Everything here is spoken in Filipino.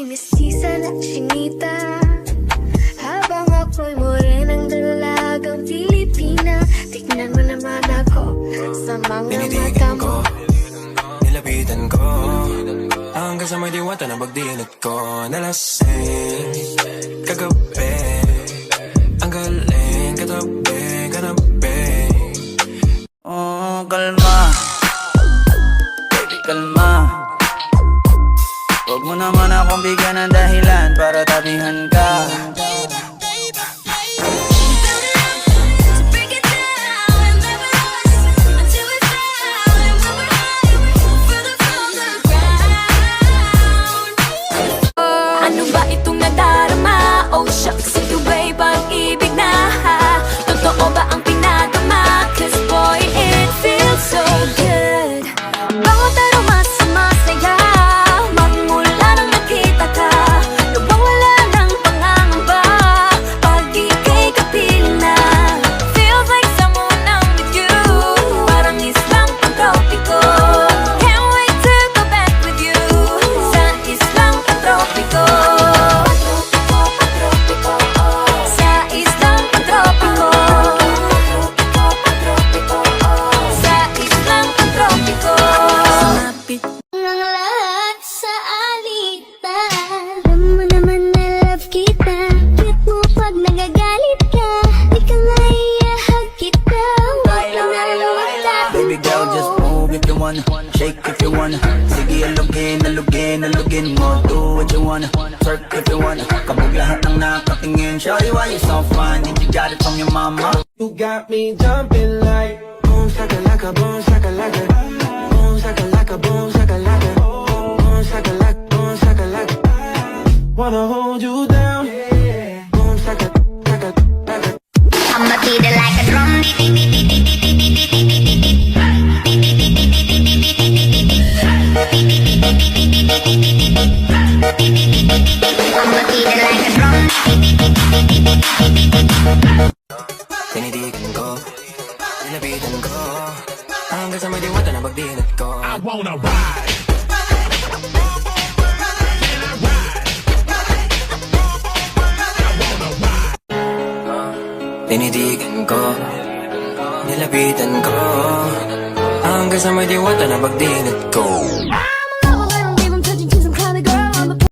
ako'y mestiza na chinita, habang ako'y morenang dalagang Pilipina. Tignan mo naman ako sa mga mata mo. Nilapitan ko hanggang sa may diwata na pagdinat ko. Nalasing kagabi, ang galing katabi, kanabi. Oh, kalma, baby, kalma. Huwag mo naman akong bigyan ng dahilan para tabihan ka. Ano ba itong nadarama? Oh shucks, ito ba'y pag-ibig na? Totoo ba ang pinagama? Cause boy, it feels so good. Bawat aroma sumasaya, magmula nang nakita ka. Nawawala ng pangangamba pag ika'y kapiling na. Feels like someone I'm with you, parang islang pang-tropiko. Can't wait to go back with you sa islang pang-tropiko. Sa islang pang-tropiko. Sa islang pang-tropiko. Sumapit Ang lahat sa alitan. Alam mo naman na love kita. Cute mo pag nagagalit ka. Di ka nga iahag kita. Huwag ka na lumata. Baby girl, just move if you wanna, shake if you wanna. Sige, alugin, alugin, alugin mo. Do what you wanna, twerk if you wanna. Kabog lahat ng nakatingin. Shawty, why you so fine? Think you got it from your mama? You got me jumping like boom shakalaka, boom shakalaka, boom shakalaka, boom shakalaka, boom shakalaka, boom shakalaka. Wanna hold you down, boom shakalaka. I'ma beat it like a drum. I'ma beat it like a drum. Tinidigan ko, nilapitan ko hanggang sa may diwata na pagdinat ko. I wanna ride. Tinidigan ko, nilapitan ko hanggang sa may diwata na pagdinat ko.